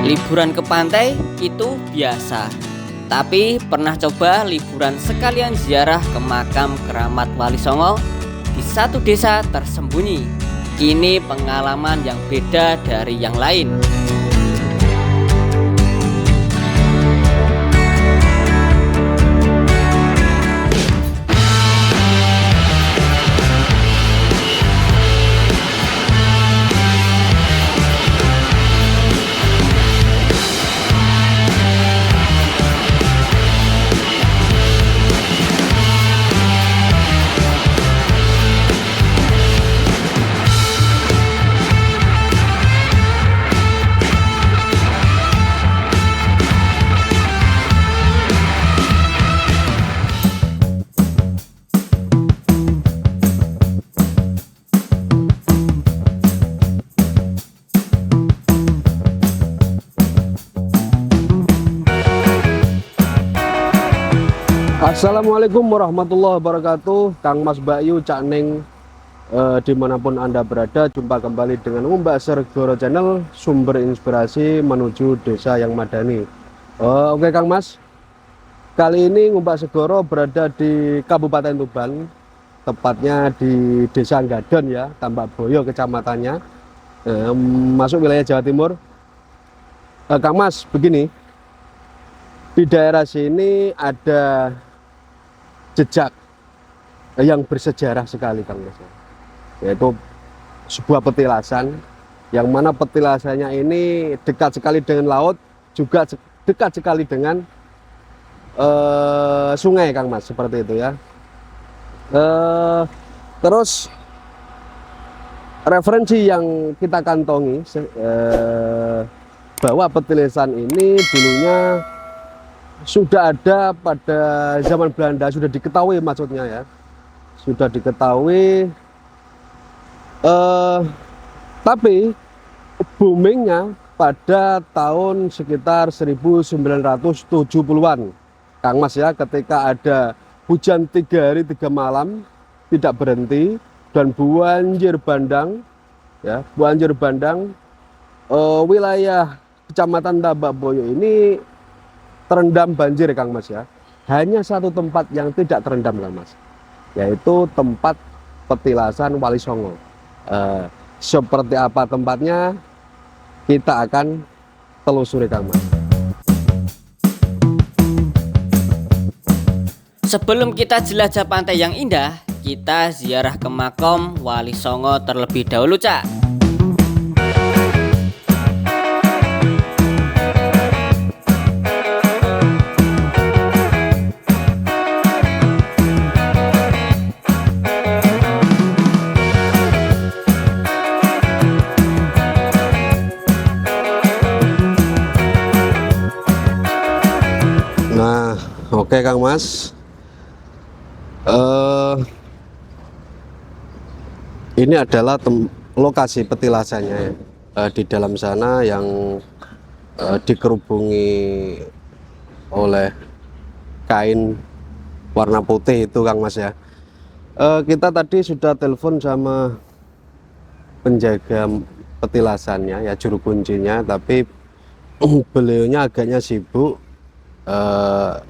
Liburan ke pantai itu biasa, tapi pernah coba liburan sekalian ziarah ke makam keramat Wali Songo di satu desa tersembunyi? Ini pengalaman yang beda dari yang lain. Assalamualaikum warahmatullahi wabarakatuh. Kang Mas Bayu, Cak Neng, dimanapun Anda berada, jumpa kembali dengan Ngumbak Segoro Channel, sumber inspirasi menuju desa yang madani. Oke Kang Mas, kali ini Ngumbak Segoro berada di Kabupaten Tuban, tepatnya di Desa Gadon ya, Tambak Boyo kecamatannya, masuk wilayah Jawa Timur. Kang Mas, begini, di daerah sini ada jejak yang bersejarah sekali Kang Mas, yaitu sebuah petilasan yang mana petilasannya ini dekat sekali dengan laut, juga dekat sekali dengan sungai Kang Mas, seperti itu ya. Terus referensi yang kita kantongi bahwa petilasan ini dulunya sudah ada pada zaman Belanda, sudah diketahui maksudnya ya, sudah diketahui, tapi boomingnya pada tahun sekitar 1970-an Kang Mas ya, ketika ada hujan 3 hari 3 malam tidak berhenti dan banjir bandang ya, banjir bandang, wilayah Kecamatan Tambak Boyo ini terendam banjir Kang Mas ya. Hanya satu tempat yang tidak terendam Kang Mas, yaitu tempat petilasan Wali Songo. Seperti apa tempatnya, kita akan telusuri Kang Mas. Sebelum kita jelajah pantai yang indah, kita ziarah ke makam Wali Songo terlebih dahulu, Cak. Nah, oke Kang Mas, ini adalah lokasi petilasannya ya. Di dalam sana yang dikerubungi oleh kain warna putih itu Kang Mas ya. Kita tadi sudah telepon sama penjaga petilasannya ya, juru kuncinya, tapi beliaunya agaknya sibuk.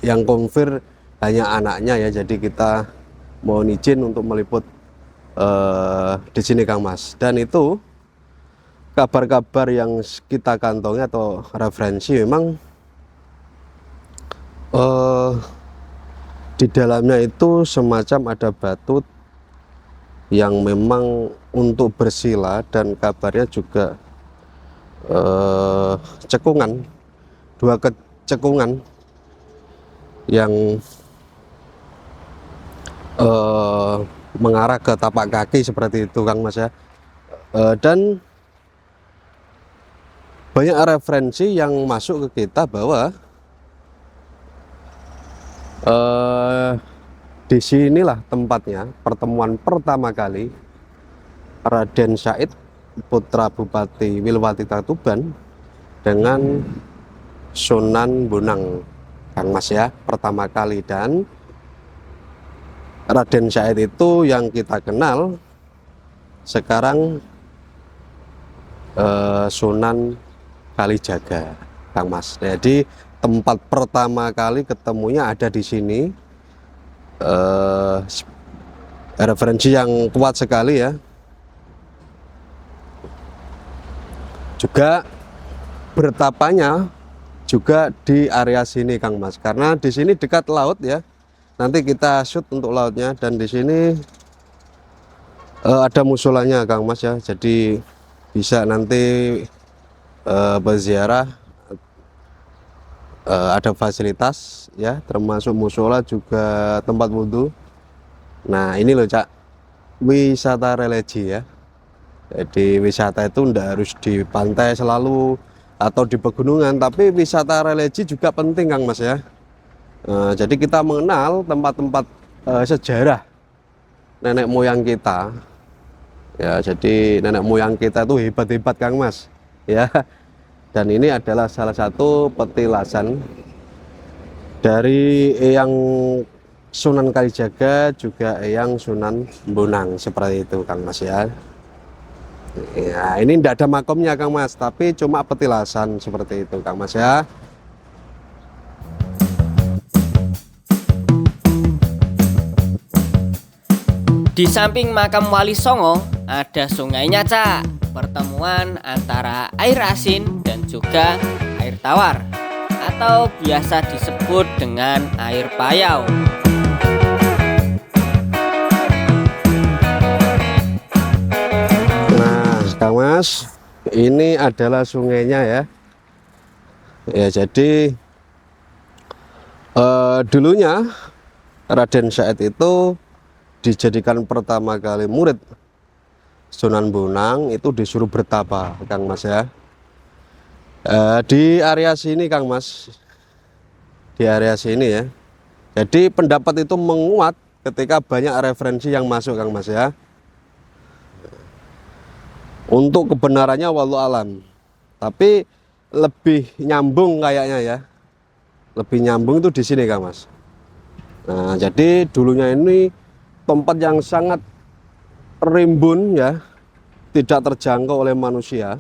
Yang konfir hanya anaknya ya, jadi kita mohon izin untuk meliput di sini Kang Mas. Dan itu kabar-kabar yang kita kantongi atau referensi memang di dalamnya itu semacam ada batu yang memang untuk bersila, dan kabarnya juga cekungan, 2 cekungan yang mengarah ke tapak kaki seperti itu Kang Mas ya. Dan banyak referensi yang masuk ke kita bahwa di sinilah tempatnya pertemuan pertama kali Raden Said, putra Bupati Wilwati Tuban, dengan Sunan Bonang Kang Mas ya, pertama kali. Dan Raden Said itu yang kita kenal sekarang Sunan Kalijaga. Kang Mas. Jadi tempat pertama kali ketemunya ada di sini. Referensi yang kuat sekali ya. Juga bertapanya juga di area sini Kang Mas, karena di sini dekat laut ya. Nanti kita shoot untuk lautnya, dan di sini ada musolanya Kang Mas ya. Jadi bisa nanti berziarah, ada fasilitas ya, termasuk musola juga tempat wudhu. Nah ini loh Cak, wisata religi ya. Jadi wisata itu ndak harus di pantai selalu atau di pegunungan, tapi wisata religi juga penting Kang Mas ya. Jadi kita mengenal tempat-tempat sejarah nenek moyang kita ya. Jadi nenek moyang kita itu hebat-hebat Kang Mas ya. Dan ini adalah salah satu petilasan dari Eyang Sunan Kalijaga, juga Eyang Sunan Bonang, seperti itu Kang Mas ya. Ya, ini tidak ada makomnya Kang Mas, tapi cuma petilasan seperti itu Kang Mas ya. Di samping makam Wali Songo ada sungainya Cak. Pertemuan antara air asin dan juga air tawar, atau biasa disebut dengan air payau. Nah Kang Mas, ini adalah sungainya ya. Ya jadi dulunya Raden Said itu dijadikan pertama kali murid Sunan Bonang, itu disuruh bertapa Kang Mas ya. Di area sini Kang Mas, di area sini ya. Jadi pendapat itu menguat ketika banyak referensi yang masuk Kang Mas ya. Untuk kebenarannya wallahu alam, tapi lebih nyambung kayaknya ya. Lebih nyambung itu di sini Kang Mas. Nah jadi dulunya ini tempat yang sangat rimbun ya, tidak terjangkau oleh manusia.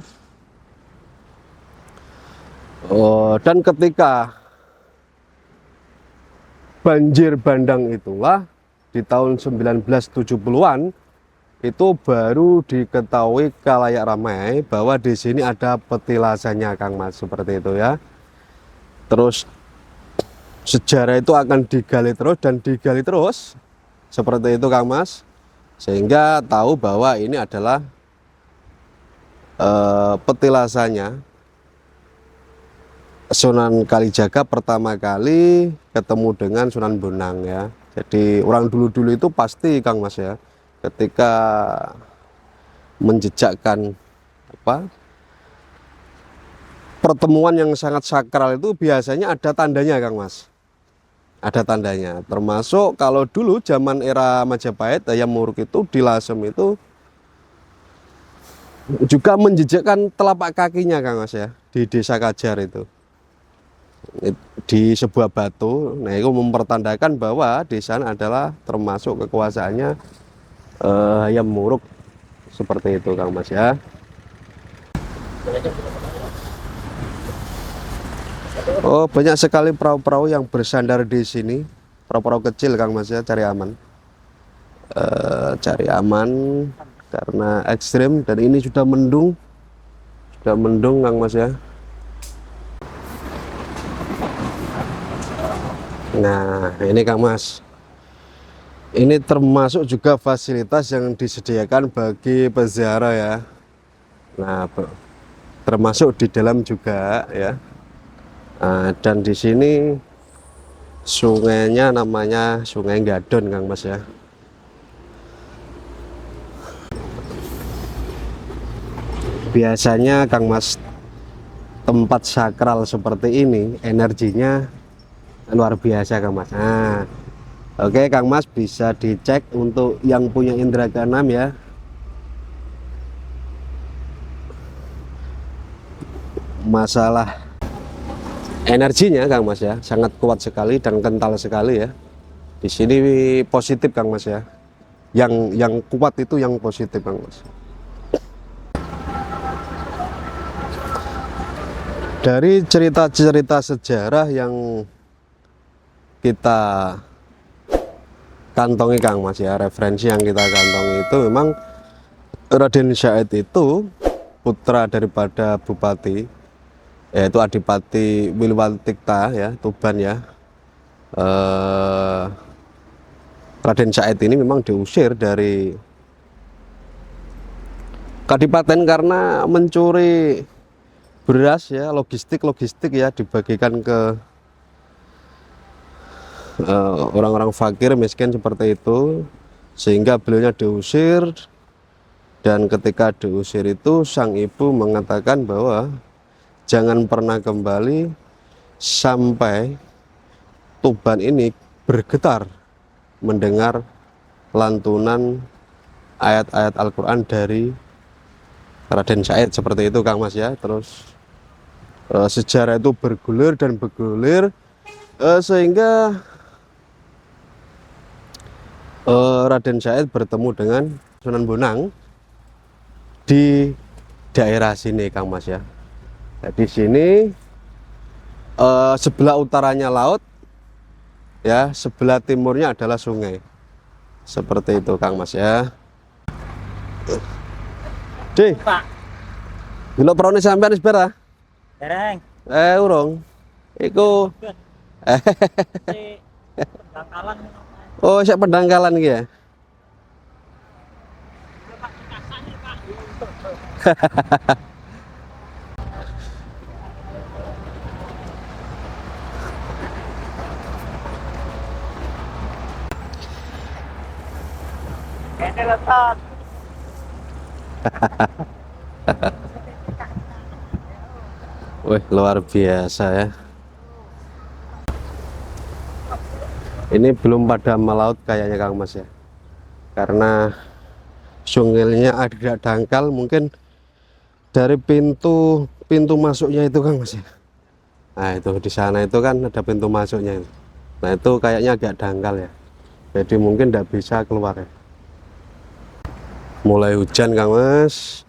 Dan ketika banjir bandang itulah di tahun 1970-an, itu baru diketahui khalayak ramai bahwa di sini ada petilasannya Kang Mas, seperti itu ya. Terus sejarah itu akan digali terus dan digali terus, seperti itu Kang Mas, sehingga tahu bahwa ini adalah petilasannya Sunan Kalijaga pertama kali ketemu dengan Sunan Bonang ya. Jadi orang dulu-dulu itu pasti Kang Mas ya, ketika menjejakkan pertemuan yang sangat sakral itu biasanya ada tandanya Kang Mas. Ada tandanya, termasuk kalau dulu zaman era Majapahit, Hayam Wuruk itu di Lasem itu juga menjejakkan telapak kakinya Kang Mas ya, di Desa Kajar itu, di sebuah batu. Nah itu mempertandakan bahwa di sana adalah termasuk kekuasaannya Hayam Wuruk, seperti itu Kang Mas ya. Oh, banyak sekali perahu-perahu yang bersandar di sini, perahu-perahu kecil Kang Mas ya, cari aman. Cari aman karena ekstrim, dan ini sudah mendung Kang Mas ya. Nah ini Kang Mas, ini termasuk juga fasilitas yang disediakan bagi peziarah ya. Nah termasuk di dalam juga ya. Dan di sini sungainya namanya Sungai Gadon Kang Mas ya. Biasanya Kang Mas, tempat sakral seperti ini energinya luar biasa Kang Mas. Nah oke Kang Mas, bisa dicek untuk yang punya indera keenam ya. Masalah energinya Kang Mas ya, sangat kuat sekali dan kental sekali ya. Di sini positif Kang Mas ya. Yang kuat itu yang positif Kang Mas. Dari cerita-cerita sejarah yang kita kantongi Kang Mas ya, referensi yang kita kantongi itu memang Raden Syahid itu putra daripada bupati, yaitu Adipati Wilwatikta ya, Tuban ya. Raden Syahid ini memang diusir dari kadipaten karena mencuri beras ya, logistik ya, dibagikan ke orang-orang fakir miskin seperti itu, sehingga beliaunya diusir. Dan ketika diusir itu sang ibu mengatakan bahwa jangan pernah kembali sampai Tuban ini bergetar mendengar lantunan ayat-ayat Al-Quran dari Raden Syahid, seperti itu Kang Mas ya. Terus sejarah itu bergulir dan bergulir sehingga Raden Syahid bertemu dengan Sunan Bonang di daerah sini Kang Mas ya. Nah, di sini sebelah utaranya laut ya, sebelah timurnya adalah sungai, seperti itu Kang Mas ya. Deh, gila perone sampean wis bar ah? Dereng. Urung. Iku Si pendangkalan. oh, sik pendangkalan iki ya. Ini letak. Wih, luar biasa ya. Ini belum pada melaut kayaknya Kang Mas ya. Karena sungainya agak dangkal, mungkin dari pintu masuknya itu Kang Mas ya. Nah, itu di sana itu kan ada pintu masuknya itu. Nah, itu kayaknya agak dangkal ya. Jadi mungkin tidak bisa keluar ya. Mulai hujan Kang Mas.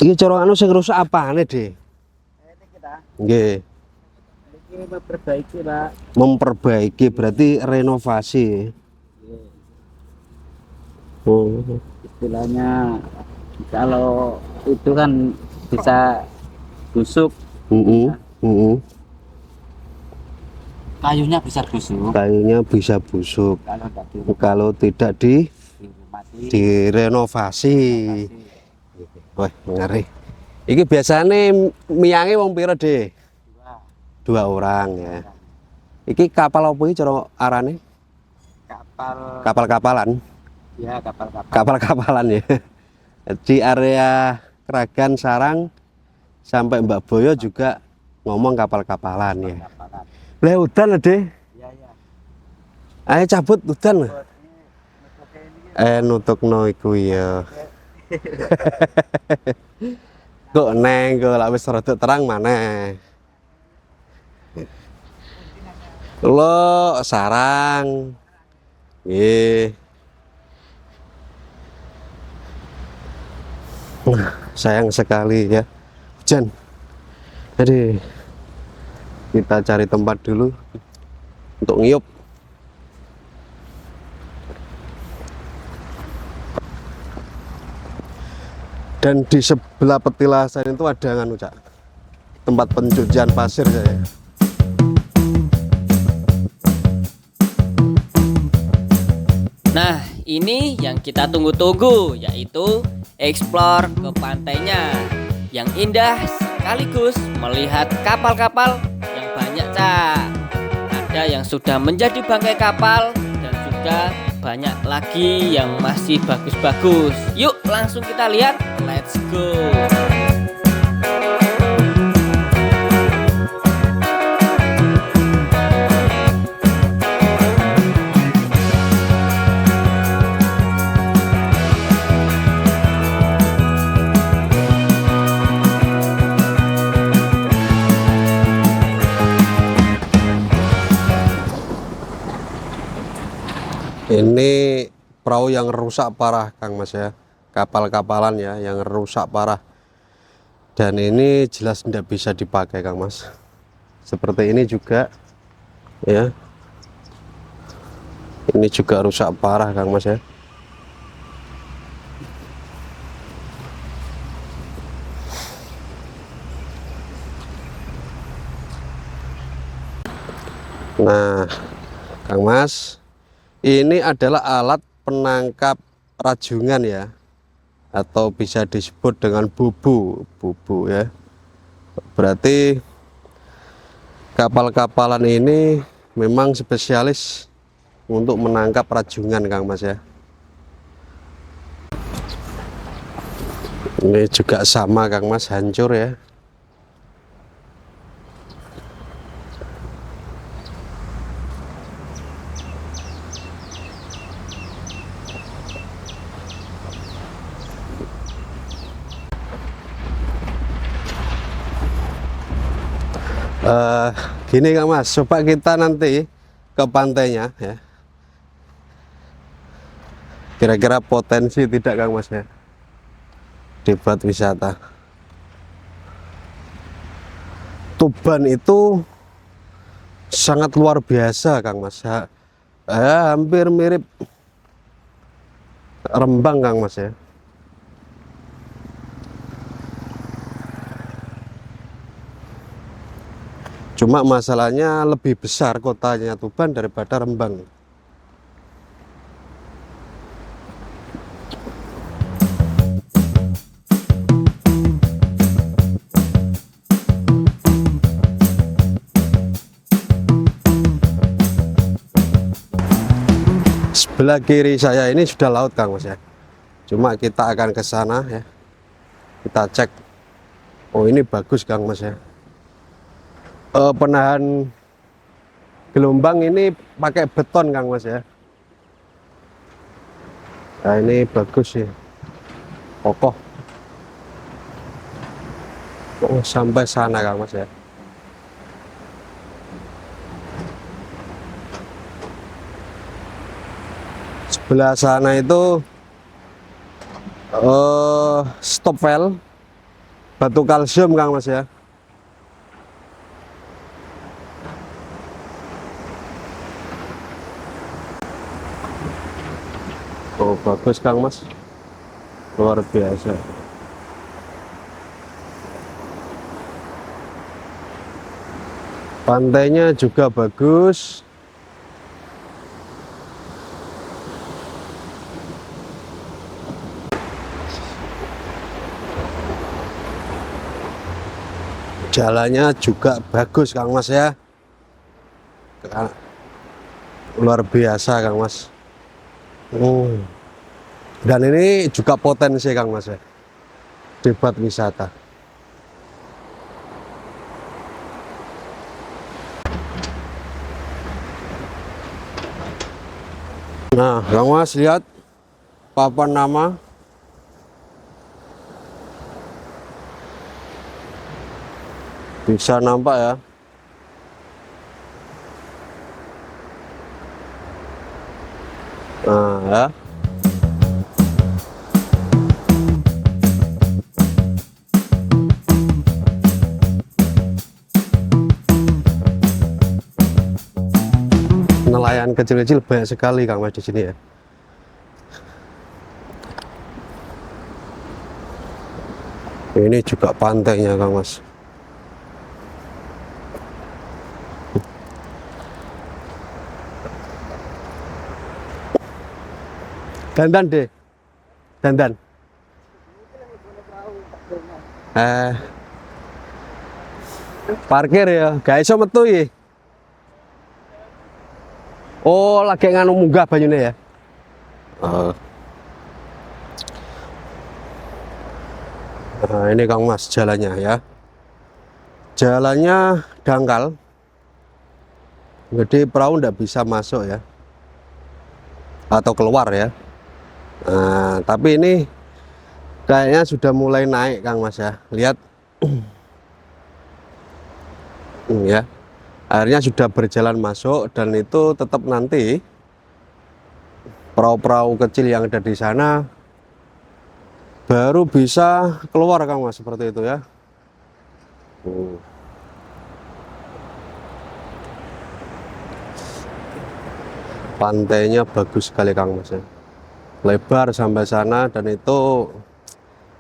Ini corong anu sing rusak apane, Dek? Ini kita. Nggih. Ini memperbaiki, Pak. Memperbaiki berarti renovasi. Oh. Istilahnya kalau itu kan bisa busuk. Kayunya bisa busuk. Kayunya bisa busuk. Kalau tidak Kalau tidak dirumati, direnovasi. Wah, ngeri. Iki biasanya miyange wong pira, Dek? Dua orang ya. Iki kapal apa iki cara arane? Kapal-kapalan. Ya, kapal-kapal. Kapal-kapalan ya. Di area Kragan Sarang sampai Mbak Boyo juga ngomong kapal-kapalan ya. Kapalan. Lah udan lho, Dek. Iya, iya. Ayo cabut udan. Ini Nutukno iku ya. Kok neng kok lak wis rada terang maneh. Lo sarang. Nggih. Sayang sekali ya. Hujan. Aduh. Kita cari tempat dulu untuk ngiyup. Dan di sebelah petilasan itu ada nganu Cak, tempat pencucian pasir saya. Nah, ini yang kita tunggu-tunggu, yaitu explore ke pantainya yang indah sekaligus melihat kapal-kapal yang banyak, Cak. Ada yang sudah menjadi bangkai kapal dan juga banyak lagi yang masih bagus-bagus. Yuk langsung kita lihat, let's go. Ini perahu yang rusak parah Kang Mas ya, kapal-kapalan ya yang rusak parah, dan ini jelas tidak bisa dipakai Kang Mas. Seperti ini juga ya, ini juga rusak parah Kang Mas ya. Nah Kang Mas, ini adalah alat penangkap rajungan ya, atau bisa disebut dengan bubu ya. Berarti kapal-kapalan ini memang spesialis untuk menangkap rajungan Kang Mas ya. Ini juga sama Kang Mas, hancur ya. Gini Kang Mas, coba kita nanti ke pantainya ya. Kira-kira potensi tidak Kang Mas ya, dibuat wisata. Tuban itu sangat luar biasa Kang Mas ya, hampir mirip Rembang Kang Mas ya. Cuma masalahnya lebih besar kotanya Tuban daripada Rembang. Sebelah kiri saya ini sudah laut Kang Mas ya. Cuma kita akan ke sana ya. Kita cek. Oh ini bagus Kang Mas ya. Penahan gelombang ini pakai beton Kang Mas ya. Nah ini bagus ya, kokoh. Oh sampai sana Kang Mas ya. Sebelah sana itu stop well batu kalsium Kang Mas ya. Oh bagus Kang Mas, luar biasa. Pantainya juga bagus. Jalannya juga bagus Kang Mas ya. Luar biasa Kang Mas. Dan ini juga potensi Kang Mas ya, dibuat wisata. Nah Kang Mas lihat papan nama. Bisa nampak ya. Nah ya. Nelayan kecil-kecil banyak sekali Kang Mas di sini ya. Ini juga pantainya Kang Mas. Dandan deh, dandan. Parkir ya, gak iso metu ya. Oh, lagi nganu munggah banyune ya. Nah, ini Kang Mas jalannya ya. Jalannya dangkal. Jadi perahu ndak bisa masuk ya. Atau keluar ya. Nah, tapi ini kayaknya sudah mulai naik Kang Mas ya. Lihat. Ya. Airnya sudah berjalan masuk dan itu tetap nanti perahu-perahu kecil yang ada di sana baru bisa keluar Kang Mas, seperti itu ya. Pantainya bagus sekali Kang Mas ya. Lebar sampai sana dan itu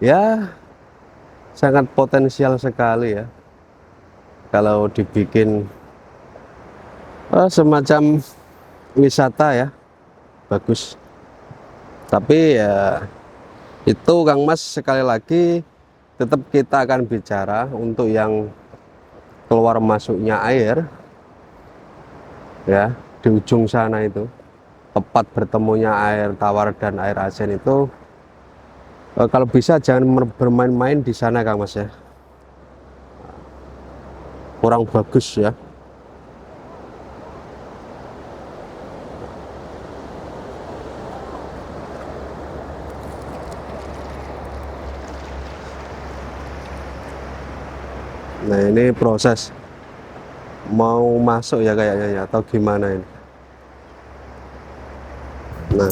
ya sangat potensial sekali ya kalau dibikin semacam wisata ya, bagus. Tapi ya itu Kang Mas, sekali lagi tetap kita akan bicara untuk yang keluar masuknya air ya, di ujung sana itu tempat bertemunya air tawar dan air asin itu, kalau bisa jangan bermain-main di sana Kang Mas ya, kurang bagus ya. Nah ini proses mau masuk ya kayaknya ya, atau gimana ini. Nah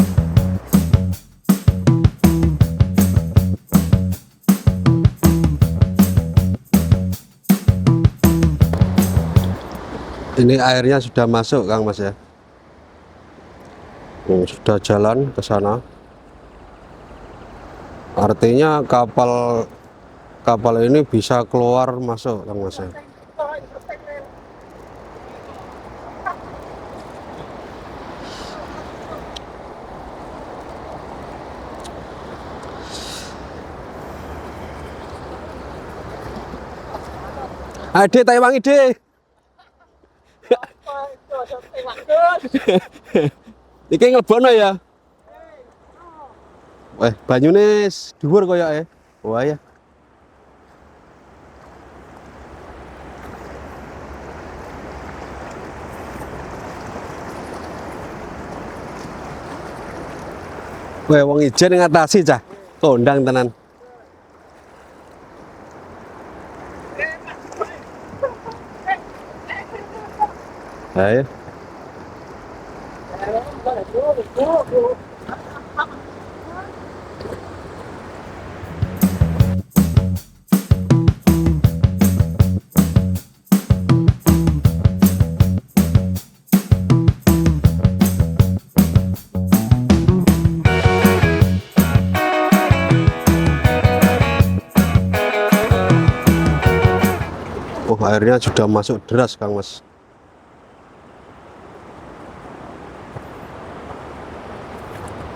ini airnya sudah masuk Kang Mas ya. Sudah jalan ke sana. Artinya kapal ini bisa keluar masuk Kang Mas ya. Ade Taiwan ide. Iki ngelbono ya. Banyune dhuwur koyoke. Wah ya. Wong ijen ngatasi cah. Kondang tenan. Ayo. Airnya sudah masuk deras Kang Mas.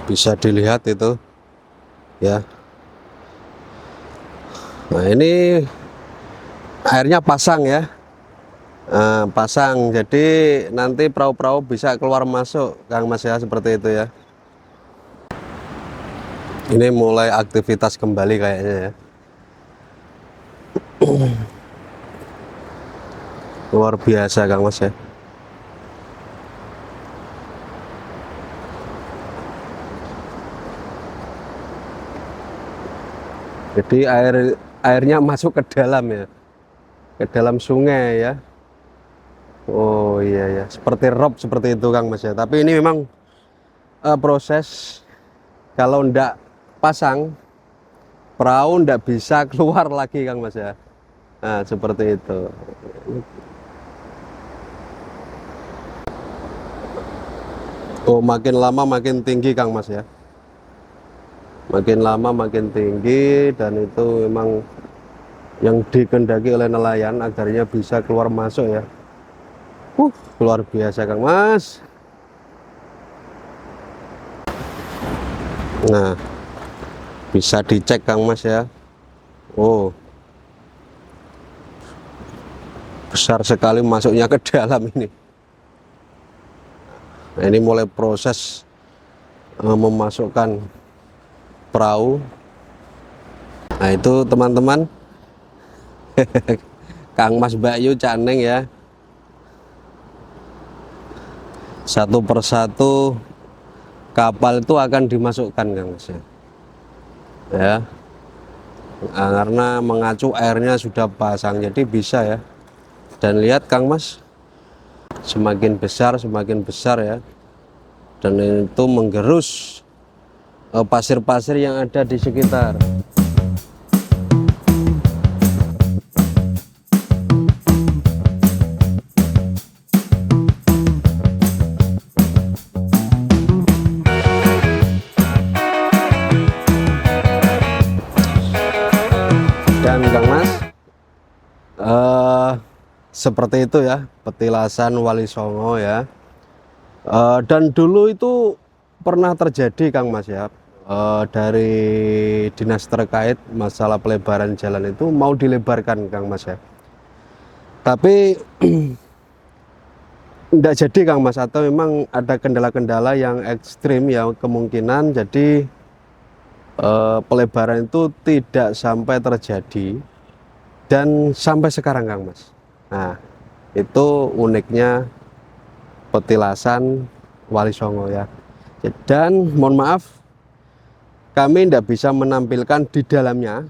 Bisa dilihat itu ya. Nah ini airnya pasang ya, pasang, jadi nanti perahu-perahu bisa keluar masuk Kang Mas ya, seperti itu ya. Ini mulai aktivitas kembali kayaknya ya. Luar biasa Kang Mas ya. Jadi airnya masuk ke dalam ya, ke dalam sungai ya. Oh iya ya, seperti rob seperti itu Kang Mas ya. Tapi ini memang proses, kalau ndak pasang perahu ndak bisa keluar lagi Kang Mas ya. Nah seperti itu. Oh makin lama makin tinggi Kang Mas ya. Makin lama makin tinggi, dan itu memang yang dikehendaki oleh nelayan agarnya bisa keluar masuk ya. Luar biasa Kang Mas. Nah bisa dicek Kang Mas ya. Oh besar sekali masuknya ke dalam ini. Nah, ini mulai proses memasukkan perahu. Nah itu teman-teman, Kang Mas Bayu Cak Neng ya, satu persatu kapal itu akan dimasukkan Kang Mas ya. Nah, karena mengacu airnya sudah pasang, jadi bisa ya. Dan lihat Kang Mas, semakin besar ya, dan itu menggerus pasir-pasir yang ada di sekitar. Dan Kang Mas, seperti itu ya petilasan Wali Songo ya. Dan dulu itu pernah terjadi Kang Mas ya, dari dinas terkait masalah pelebaran jalan itu mau dilebarkan Kang Mas ya. Tapi tidak jadi Kang Mas, atau memang ada kendala-kendala yang ekstrim ya, kemungkinan jadi pelebaran itu tidak sampai terjadi dan sampai sekarang Kang Mas. Nah, itu uniknya petilasan Wali Songo ya. Dan mohon maaf, kami tidak bisa menampilkan di dalamnya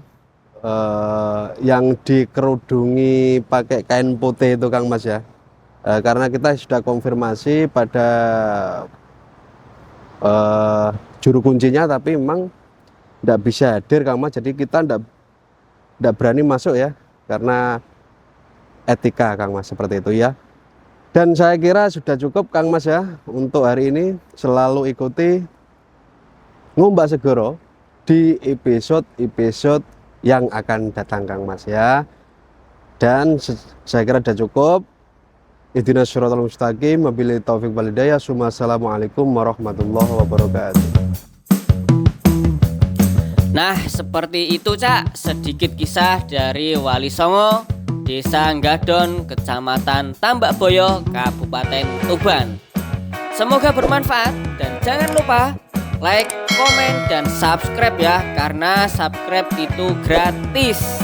yang dikerudungi pakai kain putih itu Kang Mas ya. Karena kita sudah konfirmasi pada juru kuncinya, tapi memang tidak bisa hadir Kang Mas, jadi kita tidak berani masuk ya, karena etika Kang Mas, seperti itu ya. Dan saya kira sudah cukup Kang Mas ya untuk hari ini. Selalu ikuti Ngombak Segoro di episode yang akan datang Kang Mas ya. Dan saya kira sudah cukup. Ihdinas shiratal mustaqim, wabillahi taufiq wal hidayah. Assalamualaikum warahmatullahi wabarakatuh. Nah, seperti itu Cak, sedikit kisah dari Wali Songo, Desa Nggadon, Kecamatan Tambak Boyo, Kabupaten Tuban. Semoga bermanfaat dan jangan lupa like, komen, dan subscribe ya, karena subscribe itu gratis.